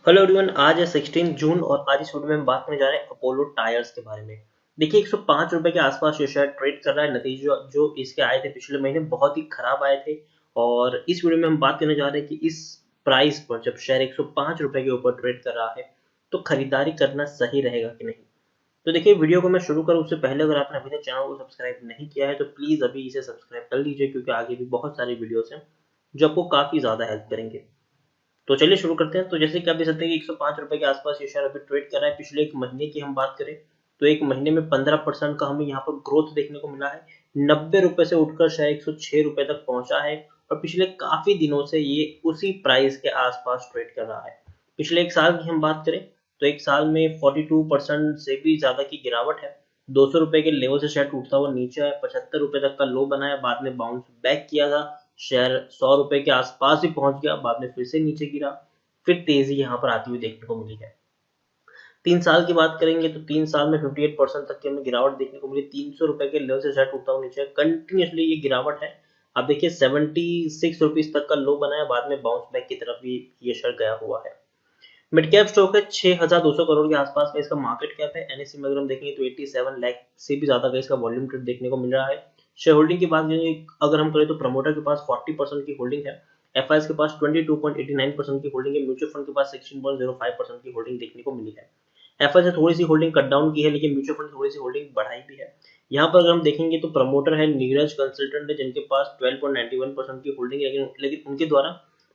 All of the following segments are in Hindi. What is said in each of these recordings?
हेलो एवरीवन, आज है 16 जून और आज इस वीडियो में हम बात करने जा रहे हैं अपोलो टायर्स के बारे में। देखिए 105 रुपए के आसपास ये शेयर ट्रेड कर रहा है। नतीजे जो इसके आए थे पिछले महीने बहुत ही खराब आए थे और इस वीडियो में हम बात करने जा रहे हैं कि इस प्राइस पर जब शेयर 105 रुपए के ऊपर ट्रेड कर रहा है तो खरीदारी करना सही रहेगा कि नहीं। तो देखिए वीडियो को मैं शुरू करूँ उससे पहले अगर आपने अभी तक चैनल को सब्सक्राइब नहीं किया है तो प्लीज़ अभी इसे सब्सक्राइब कर लीजिए, क्योंकि आगे भी बहुत सारी वीडियोस हैं जो आपको काफ़ी ज़्यादा हेल्प करेंगे। तो चलिए शुरू करते हैं। तो जैसे कि आप देख सकते हैं कि 105 रुपए के आसपास ये शेयर अभी ट्रेड कर रहा है। पिछले एक महीने की हम बात करें तो एक महीने में 15% का हमें यहाँ पर ग्रोथ देखने को मिला है। 90 रुपए से उठकर शेयर 106 रुपए तक पहुंचा है और पिछले काफी दिनों से ये उसी प्राइस के आसपास ट्रेड कर रहा है। पिछले एक साल की हम बात करें तो एक साल में 42% से भी ज्यादा की गिरावट है। 200 रुपए के लेवल से शेयर टूटता हुआ नीचे है, 75 रुपए तक का लो बनाया, बाद में बाउंस बैक किया था। शेयर 100 रुपए के आसपास ही पहुंच गया, बाद में फिर से नीचे गिरा, फिर तेजी यहाँ पर आती हुई देखने को मिली है। 3 साल की बात करेंगे तो 3 साल में 58% तक की हमें गिरावट देखने को मिली। 300 रुपए के लेवल से शेयर टूटता हुआ नीचे कंटिन्यूसली ये गिरावट है। आप देखिए 76 रुपीज तक का लो बनाया, बाद में बाउंस बैक की तरफ भी ये शेयर गया हुआ है। मिड कैप स्टॉक है, 6200 करोड़ के आसपास का इसका मार्केट कैप है। एनएससी में अगर हम देखेंगे तो 87 लाख से भी ज्यादा का इसका वॉल्यूम ट्रेड देखने को मिल रहा है। शेयर होल्डिंग की बात करेंगे अगर हम करें तो प्रमोटर के पास 40% की होल्डिंग है, एफआईएस के पास 22.89% की होल्डिंग है, म्यूचुअल फंड के पास 16.05% की होल्डिंग देखने को मिली है। एफआईएस ने थोड़ी सी होल्डिंग कट डाउन की है, लेकिन म्यूचुअल फंड थोड़ी सी होल्डिंग बढ़ाई भी है। यहाँ पर अगर हम देखेंगे तो प्रमोटर है नीरज कंसल्टेंट है, जिनके पास 12.91% की होल्डिंग है, लेकिन उनके द्वारा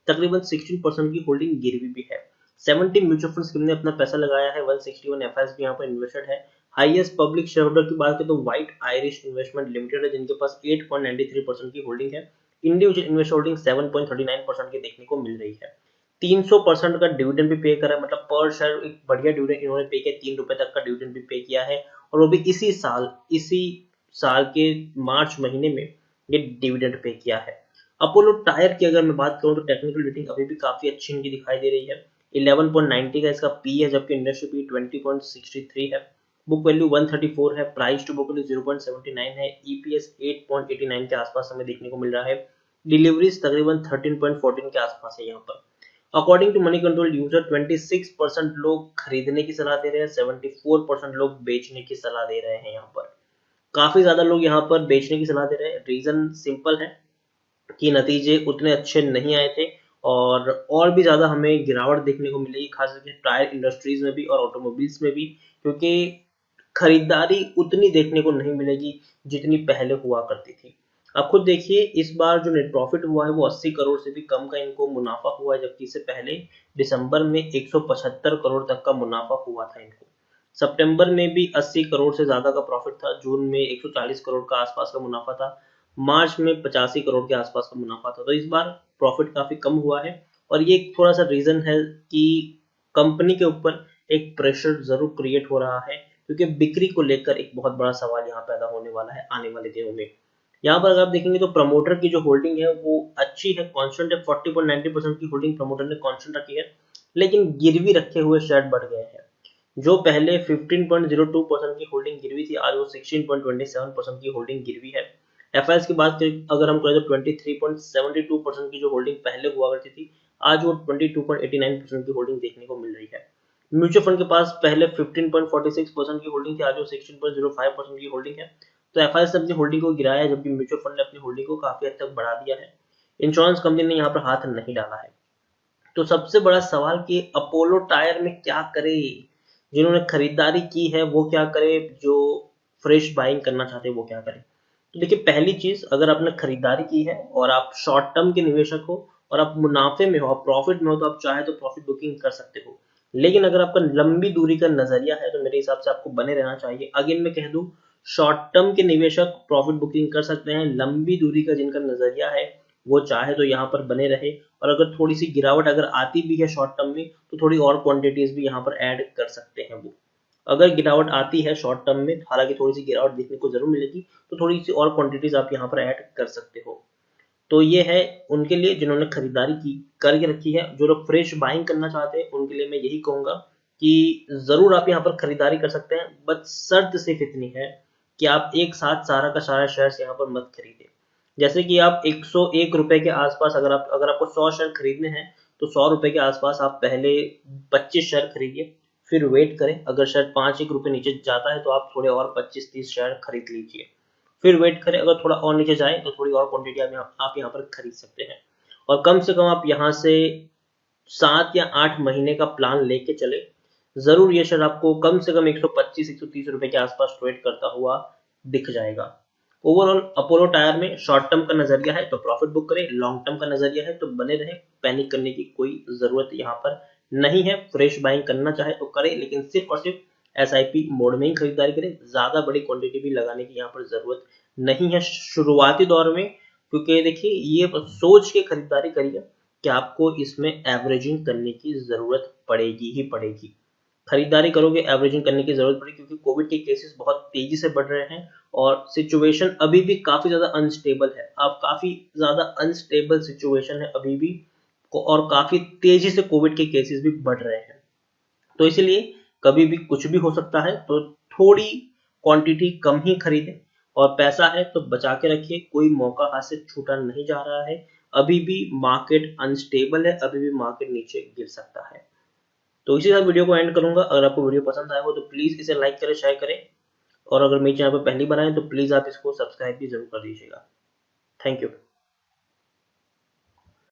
तकरीबन 16% की होल्डिंग गिरवी भी है। 70 म्यूचुअल फंड्स ने अपना पैसा लगाया है, 161 एफआईएस भी यहाँ पर इन्वेस्टेड है। हाईएस्ट पब्लिक शेयर होल्डर की बात करें तो व्हाइट आयरिश इन्वेस्टमेंट लिमिटेड है, जिनके पास 8.93% की होल्डिंग है। इंडिविजुअल इन्वेस्टर होल्डिंग 7.39% की देखने को मिल रही है। 300% का डिविडेंड भी पे करा है, मतलब पर शेयर एक बढ़िया डिविडेंड इन्होंने पे किया, 3 रुपए तक का डिविडेंड भी पे किया है और वो भी इसी साल के मार्च महीने में ये डिविडेंड पे किया है। अपोलो टायर की अगर मैं बात करूं तो टेक्निकल रेटिंग अभी भी काफी अच्छी इनकी दिखाई दे रही है। 11.90 का इसका पी है, जबकि इंडस्ट्री पी 20.63 है। बुक वैल्यू 134 है, प्राइस टू बुक वैल्यू 0.79 है, ईपीएस 8.89 के आसपास हमें देखने को मिल रहा है। डिलीवरीज तकरीबन 13.14 के आसपास है यहाँ पर। According to money control user 26% लोग खरीदने की सलाह दे रहे हैं, 74% लोग बेचने की सलाह दे रहे हैं। यहाँ पर काफी ज्यादा लोग यहाँ पर बेचने की सलाह दे रहे हैं। रीजन सिंपल है कि नतीजे उतने अच्छे नहीं आए थे और भी ज्यादा हमें गिरावट देखने को मिलेगी, खास करके टायर इंडस्ट्रीज में भी और ऑटोमोबाइल्स में भी, क्योंकि खरीदारी उतनी देखने को नहीं मिलेगी जितनी पहले हुआ करती थी। अब खुद देखिए इस बार जो नेट प्रॉफिट हुआ है वो 80 करोड़ से भी कम का इनको मुनाफा हुआ है, जबकि इससे पहले दिसंबर में 175 करोड़ तक का मुनाफा हुआ था इनको। सितंबर में भी 80 करोड़ से ज्यादा का प्रॉफिट था, जून में 140 करोड़ का आसपास का मुनाफा था, मार्च में 85 करोड़ के आसपास का मुनाफा था। तो इस बार प्रॉफिट काफी कम हुआ है और ये थोड़ा सा रीजन है कि कंपनी के ऊपर एक प्रेशर जरूर क्रिएट हो रहा है, क्योंकि बिक्री को लेकर एक बहुत बड़ा सवाल यहाँ पैदा होने वाला है आने वाले दिनों में। यहाँ पर अगर आप देखेंगे तो प्रमोटर की जो होल्डिंग है वो अच्छी है, कांस्टेंट है, 40.90% की होल्डिंग प्रमोटर ने कांस्टेंट रखी है, लेकिन गिरवी रखे हुए शेयर बढ़ गए हैं। जो पहले 15.02% की होल्डिंग गिरवी थी, आज वो 16.27% की होल्डिंग गिरवी है। एफआईएस की बात करें अगर हम करें तो 23.72% की जो होल्डिंग पहले हुआ करती थी, आज वो 22.89% की होल्डिंग देखने को मिल रही है। म्यूचुअल फंड के पास पहले 15.46% की होल्डिंग थी, आज वो 16.05% की होल्डिंग है। तो एफआईएस ने अपनी होल्डिंग को गिराया है, जबकि म्यूचुअल फंड ने अपनी होल्डिंग को काफी हद तक बढ़ा दिया है। इंश्योरेंस कंपनी ने यहाँ पर हाथ नहीं डाला है। तो सबसे बड़ा सवाल कि अपोलो टायर में क्या करे, जिन्होंने खरीदारी की है वो क्या करे, जो फ्रेश बाइंग करना चाहते हैं वो क्या करे। तो देखिए पहली चीज, अगर आपने खरीदारी की है और आप शॉर्ट टर्म के निवेशक हो और आप मुनाफे में हो, आप प्रॉफिट में हो, तो आप चाहे तो प्रॉफिट बुकिंग कर सकते हो। लेकिन अगर आपका लंबी दूरी का नजरिया है तो मेरे हिसाब से आपको बने रहना चाहिए। अगेन मैं कह दूं, शॉर्ट टर्म के निवेशक प्रॉफिट बुकिंग कर सकते हैं, लंबी दूरी का जिनका नजरिया है वो चाहे तो यहाँ पर बने रहे। और अगर थोड़ी सी गिरावट अगर आती भी है शॉर्ट टर्म में तो थोड़ी और क्वांटिटीज भी यहाँ पर ऐड कर सकते हैं वो। अगर गिरावट आती है शॉर्ट टर्म में, हालांकि थोड़ी सी गिरावट देखने को जरूर मिलेगी, तो थोड़ी सी और क्वांटिटीज आप यहाँ पर ऐड कर सकते हो। तो ये है उनके लिए जिन्होंने खरीदारी की करके रखी है। जो लोग फ्रेश बाइंग करना चाहते हैं उनके लिए मैं यही कहूंगा कि जरूर आप यहाँ पर खरीदारी कर सकते हैं, बस शर्त सिर्फ इतनी है कि आप एक साथ सारा का सारा शेयर यहाँ पर मत खरीदें। जैसे कि आप 101 रुपए के आसपास अगर आपको 100 शेयर खरीदने हैं तो 100 रुपए के आसपास आप पहले 25 शेयर खरीदिए, फिर वेट करें। अगर शेयर 5-1 रुपए नीचे जाता है तो आप थोड़े और 25-30 शेयर खरीद लीजिए, फिर वेट करें। अगर थोड़ा और नीचे जाए तो थोड़ी और क्वांटिटी आप यहाँ पर खरीद सकते हैं। और कम से कम आप यहाँ से 7 या 8 महीने का प्लान लेके चले, जरूर ये शेयर आपको कम से कम 125-130 रुपए के आसपास ट्रेड करता हुआ दिख जाएगा। ओवरऑल अपोलो टायर में शॉर्ट टर्म का नजरिया है तो प्रॉफिट बुक करें, लॉन्ग टर्म का नजरिया है तो बने रहे, पैनिक करने की कोई जरूरत यहाँ पर नहीं है। फ्रेश बाइंग करना चाहे तो करें, लेकिन सिर्फ और सिर्फ एसआईपी मोड में ही खरीदारी करें, ज्यादा बड़ी क्वांटिटी भी लगाने की यहाँ पर जरूरत नहीं है शुरुआती दौर में। क्योंकि देखिए ये सोच के खरीदारी करिए कि आपको इसमें एवरेजिंग करने की जरूरत पड़ेगी ही पड़ेगी। खरीदारी करोगे एवरेजिंग करने की जरूरत पड़ेगी, क्योंकि कोविड के केसेस बहुत तेजी से बढ़ रहे हैं और सिचुएशन अभी भी काफी ज्यादा अनस्टेबल है। अब काफी ज्यादा अनस्टेबल सिचुएशन है अभी भी, और काफी तेजी से कोविड के केसेस भी बढ़ रहे हैं। तो इसलिए कभी भी कुछ भी हो सकता है, तो थोड़ी क्वांटिटी कम ही खरीदें, और पैसा है तो बचा के रखिए, कोई मौका हाथ से छूटा नहीं जा रहा है। अभी भी मार्केट अनस्टेबल है, अभी भी मार्केट नीचे गिर सकता है। तो इसी साथ वीडियो को एंड करूंगा। अगर आपको वीडियो पसंद आया हो तो प्लीज इसे लाइक करें, शेयर करें, और अगर मेरे चैनल पर पहली बार आए तो प्लीज आप इसको सब्सक्राइब भी जरूर कर दीजिएगा। Thank you.